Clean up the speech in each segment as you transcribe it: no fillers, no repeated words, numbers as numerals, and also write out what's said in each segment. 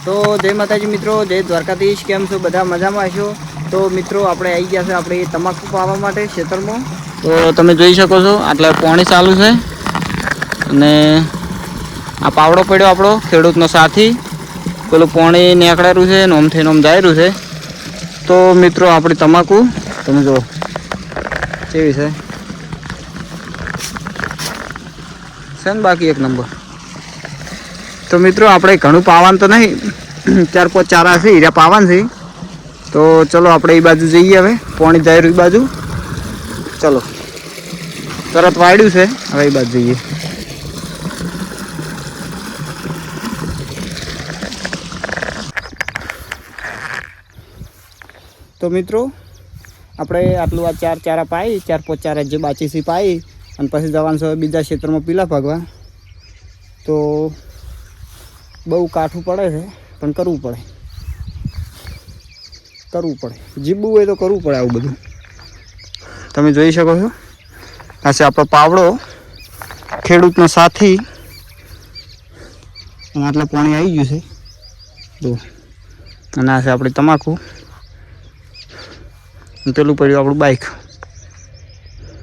તો જય માતાજી મિત્રો, જય દ્વારકાધીશ। કેમ છો બધા? મજામાં હશો? તો મિત્રો આપણે આવી ગયા છે આપણે તમાકુ પાવા માટે ખેતરમાં। તો તમે જોઈ શકો છો આટલા પાણી ચાલુ છે અને આ પાવડો પડ્યો આપણો ખેડૂતનો સાથી, પેલું પાણી નીકળેલું છે ને ઓમથી ઓમ જાય છે। તો મિત્રો આપણી તમાકુ તમે જુઓ કેવી છે ને બાકી એક નંબર। તો મિત્રો આપણે ઘણું પાવાનું તો નહીં, 4-5 ચારા છે હીરા પાવાન છે। તો ચલો આપણે એ બાજુ જઈએ, હવે પાણી જાય રહ્યું એ બાજુ। ચલો તરત વાળ્યું છે, હવે એ બાજુ જઈએ। તો મિત્રો આપણે આટલું આ 4 ચારા પાઈ, 4-5 ચારા જે બાકી છે પાઈ અને પછી જવાનું છે બીજા ક્ષેત્રમાં પીલા ભાગવા। તો બહુ કાઠું પડે છે પણ કરવું પડે, જીવવું હોય તો કરવું પડે આવું બધું। તમે જોઈ શકો છો આ છે આપણો પાવડો ખેડૂતનો સાથી, અને આટલા પાણી આવી ગયું છે જો। અને આ છે આપણી તમાકુ, પેલું પડ્યું આપણું બાઇક।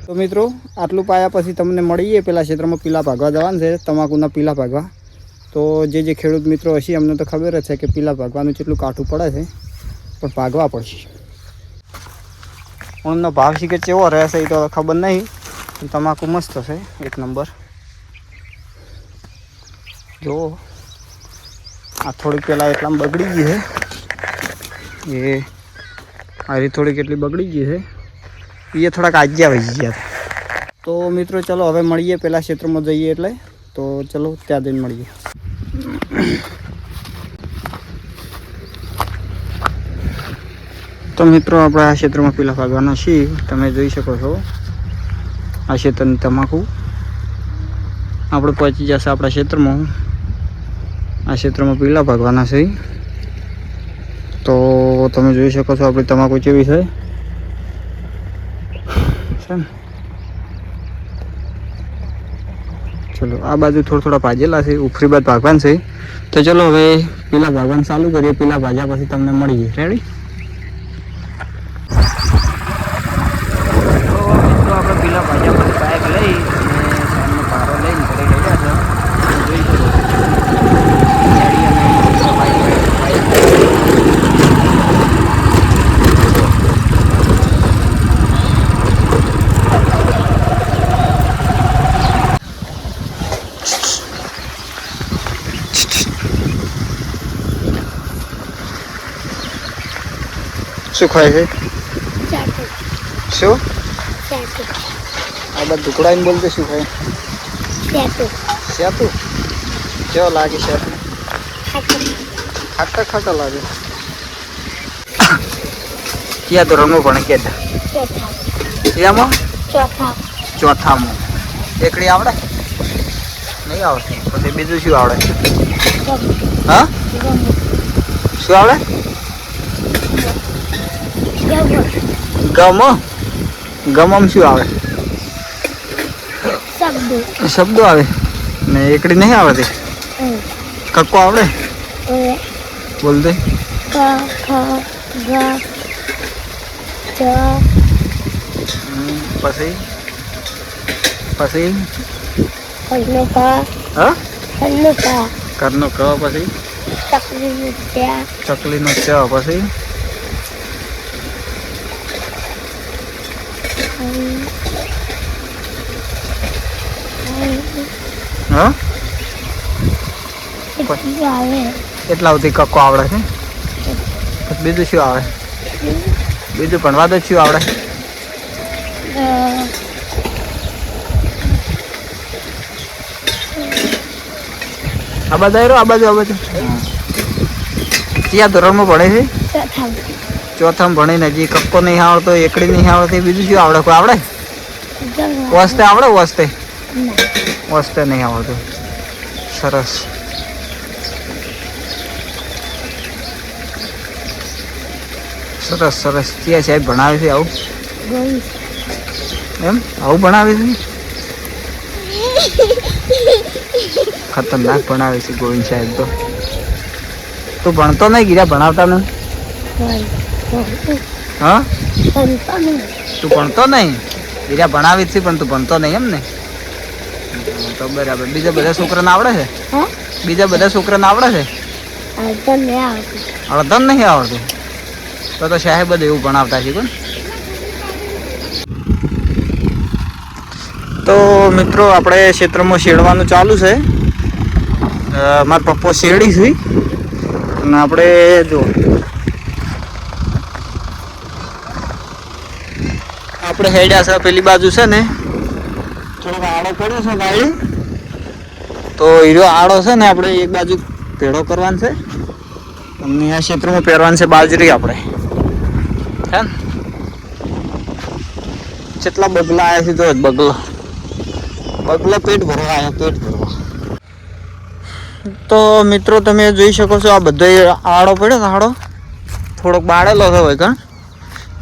તો મિત્રો આટલું પાયા પછી તમને મળીએ પેલા ક્ષેત્રમાં પીલા ભાગવા જવાનું છે, તમાકુના પીલા ભાગવા। તો જે ખેડૂત મિત્રો હશે અમને તો ખબર જ છે કે પીલા ભાગવાનું કેટલું કાઠું પડે છે, પણ ભાગવા પડશે। ઓનનો ભાવ છે કે કેવો રહેશે એ તો ખબર નહીં, પણ તમાકુ મસ્ત છે, એક નંબર। જો આ થોડીક પહેલાં એટલામાં બગડી ગઈ છે, એ આરી થોડીક એટલી બગડી ગઈ છે, એ થોડાક આજ્યા વહી ગયા। તો મિત્રો ચલો હવે મળીએ પેલા ક્ષેત્રમાં જઈએ એટલે। તો ચલો ત્યાં જઈને મળીએ। તો મિત્રો આપણે આ ક્ષેત્રમાં પીલા ભાગવાના છીએ, તમે જોઈ શકો છો આ ક્ષેત્રની તમાકુ આપણે પહોંચી જશે આપણા ક્ષેત્રમાં। આ ક્ષેત્રમાં પીલા ભાગવાના છે, તો તમે જોઈ શકો છો આપણી તમાકુ કેવી છે ને। ચલો આ બાજુ થોડા ભાજેલા છે, ઉફરી બાદ ભાગવાન છે। તો ચલો હવે પીલા ભાગવાન ચાલુ કરીએ, પીલા ભાજ્યા પછી તમને મળીએ। રેડી? તો મિત્રો આપણે પીલા ભાજ્યા પછી બાઇક લઈ અને સામનો પારો લઈને ઘરે લઈ ગયા છે। જોઈ શકો શું ખાય છે? શું આ બધું ટુકડાઈને બોલते શું ખાય? સેતુ કેવો લાગે? સેતુ ખાટા લાગે। ક્યાં ધોરણમાં ભણે? ક્યાંમાં? ચોથામાં। એકડી આવડે? નહીં આવડતી? પછી બીજું શું આવડે? હા, શું આવડે? ગમમ શું આવે? શબ્દો આવે ને એકડી નહીં આવડતી? કક્કો આવડે? બોલ દે। પછી કરનો ક, પછી ચકલીનો ચ, પછી હા એટલા સુધી કક્કો આવડે છે। બીજું શું આવે? બીજું ભણવા તો શું આવડે? આ બાજુ ક્યાં ધોરણમાં ભણે છે? ચોથામાં ભણીને હજી કક્કો નહીં આવડતો, એકડી નહીં આવડતી, બીજું શું આવડે? કોઈ આવડે? વસ્તે આવડે? વસ્તે નહીં આવડતું। સરસ। ત્યાં સાહેબ ભણાવે છે આવું? એમ આવું ભણાવે છે? ખતરનાક ભણાવે છે ગોવિંદ સાહેબ તો। તું ભણતો નહીં ગીરા ભણાવતા નહીં હા તું ભણતો નહીં ગીરા ભણાવી જ છે પણ તું ભણતો નહીં એમ ને તો બરાબર બીજા બધા છોકરાને આવડે છે બીજા બધા છોકરાને આવડે છે અડધન નહીં આવડતું તો સાહેબ બધું એવું ભણાવતા છે કોણ તો મિત્રો આપણે ક્ષેત્રમાં શેડવાનું ચાલુ છે મારા પપ્પા શેરડી છે અને આપણે જો આપણે હેડ્યા છે પેલી બાજુ છે ને થોડોક આડો પડ્યો છે ગાડી તો હીરો આડો છે ને આપણે એક બાજુ ભેડો કરવાનો છે અને આ ક્ષેત્રમાં પહેરવાનું છે બાજરી આપણે હે ને કેટલા બગલા આવ્યા છે તો બગલા પેટ ભરવા આવ્યા પેટ ભરવા તો મિત્રો તમે જોઈ શકો છો આ બધો આડો પડ્યો ને આડો થોડોક બાળેલો છે હોય કણ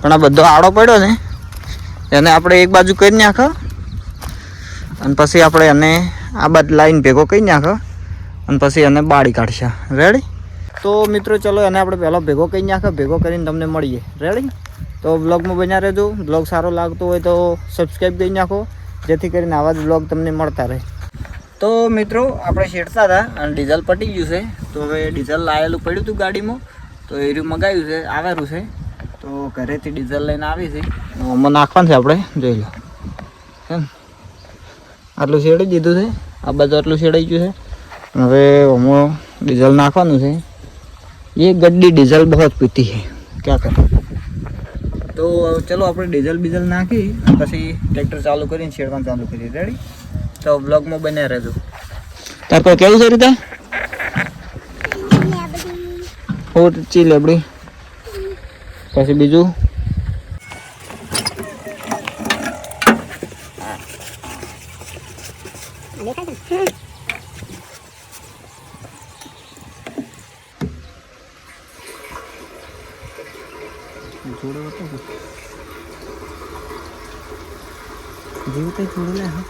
પણ આ બધો આડો પડ્યો ને એને આપણે એક બાજુ કરી નાખો અને પછી આપણે એને આ બાજુ લાઈન ભેગો કરી નાખો અને પછી એને બાળી કાઢશે રેડી તો મિત્રો ચલો એને આપણે પહેલાં ભેગો કરી નાખો ભેગો કરીને તમને મળીએ રેડી તો બ્લોગમાં બન્યા રહેજો બ્લોગ સારો લાગતો હોય તો સબસ્ક્રાઈબ કરી નાખો જેથી કરીને આવા જ બ્લોગ તમને મળતા રહે તો મિત્રો આપણે શેડતા હતા અને ડીઝલ પટી ગયું છે તો હવે ડીઝલ લાવેલું પડ્યું હતું ગાડીમાં તો એ રહ્યું મગાવ્યું છે આવેલું છે તો ઘરેથી ડીઝલ લઈને આવી છે આમાં નાખવાનું છે આપણે જોઈ લો એમ આટલું શેડી દીધું છે આ બાજુ આટલું શેડાઈ ગયું છે હવે આમાં ડીઝલ નાખવાનું છે એ ગड्डी डीजल बहुत पीती है क्या करें तो चलो આપણે ડીઝલ નાખી પછી ટ્રેક્ટર ચાલુ કરીને શેડવાનું ચાલુ કરીએ રેડી તો બ્લોગમાં બન્યા રહેજો તાર કોઈ કેવું છે રીતે ચી લેબડી પછી બીજું જોડે હતો જીવતે જોડે લે હા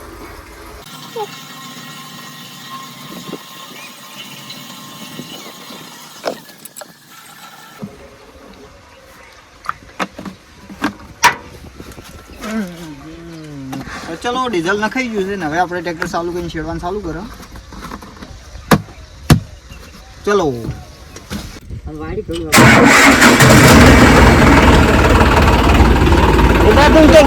ચલો ડીઝલ નખાઈ ગયું છે ને હવે આપણે ટ્રેક્ટર ચાલુ કરીને શેડવાનું ચાલુ કરો ચલો વાડી કરું ઉભા તું કે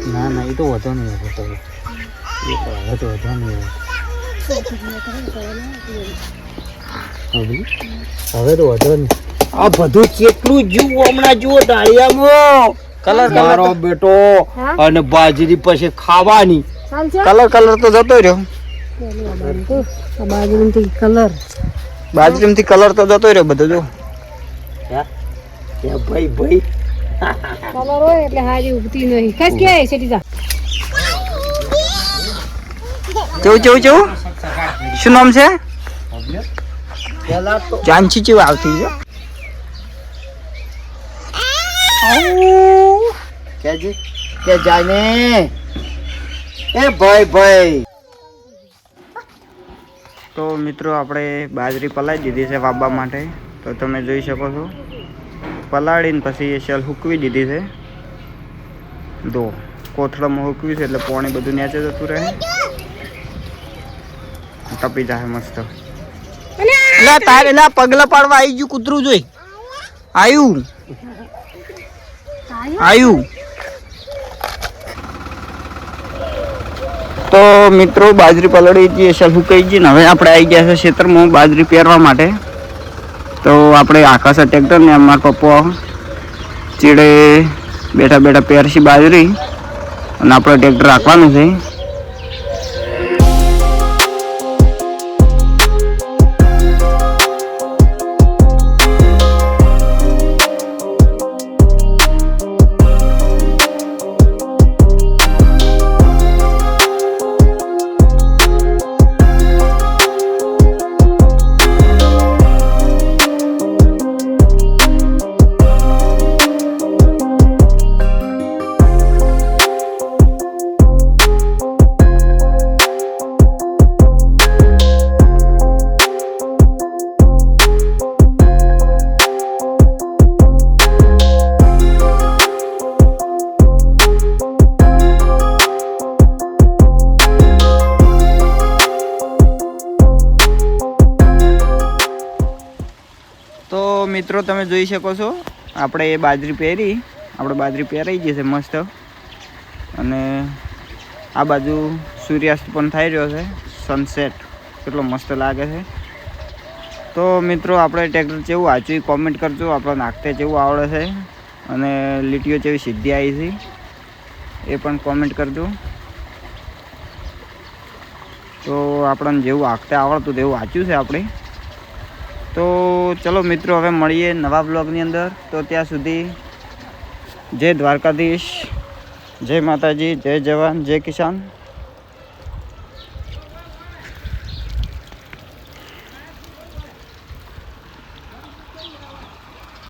ના ના એ તો વધો નહીં હવે તો વધો નહીં હવે તો વધો નહીં આ બધું કેટલું જુઓ હમણાં જુઓ ડાળિયામાં કલર મારો બેટો અને બાજરી પછી ખાવાની કલર તો જતો રહ્યો બાજરીમાંથી કલર તો જતો રહ્યો બધો જો ભાઈ ભાઈ કલર હોય એટલે હારી ઉગતી નહીં ખાસ કે સેટી જા કેવું શું નામ છે જાનસી ચેવું આવતી છે કેજી કે જાને એ ભાઈ તો મિત્રો આપણે બાજરી પલાળી દીધી છે વાવવા માટે તો તમે જોઈ શકો છો પલાળીને પછી એ શેલ હૂકવી દીધી છે દો કોથળામાં હૂકવી છે એટલે પાણી બધું નીચે જતું રહે તપી જાય મસ્ત એટલે તારે ના પગલા પાડવા આવી ગયું કૂતરું જોઈ આવ્યું તો મિત્રો બાજરી પલળી ગઈ છે, સુકાઈ ગઈ ને હવે આપણે આવી ગયા છે ખેતરમાં બાજરી પહેરવા માટે. તો આપણે આકાશ ટ્રેક્ટર ને અમારા પપ્પા ચીડે બેઠા બેઠા પહેરશી બાજરી અને આપણે ટ્રેક્ટર રાખવાનું છે. તો મિત્રો તમે જોઈ શકો છો આપણે એ બાજરી પહેરી, આપણે બાજરી પહેરાઈ ગઈ છે મસ્ત. અને આ બાજુ સૂર્યાસ્ત પણ થઈ રહ્યો છે, સનસેટ કેટલો મસ્ત લાગે છે. તો મિત્રો આપણે ટ્રેક્ટર જેવું વાંચ્યું કોમેન્ટ કરજો, આપણે નાખતે જેવું આવડે છે અને લીટીઓ જેવી સીધી આવી છે એ પણ કોમેન્ટ કરજો. તો આપણને જેવું આખતે આવડતું તેવું વાંચ્યું છે આપણે. તો ચલો મિત્રો હવે મળીએ નવા બ્લોગની અંદર. તો ત્યાં સુધી જય દ્વારકાધીશ, જય માતાજી, જય જવાન, જય કિસાન.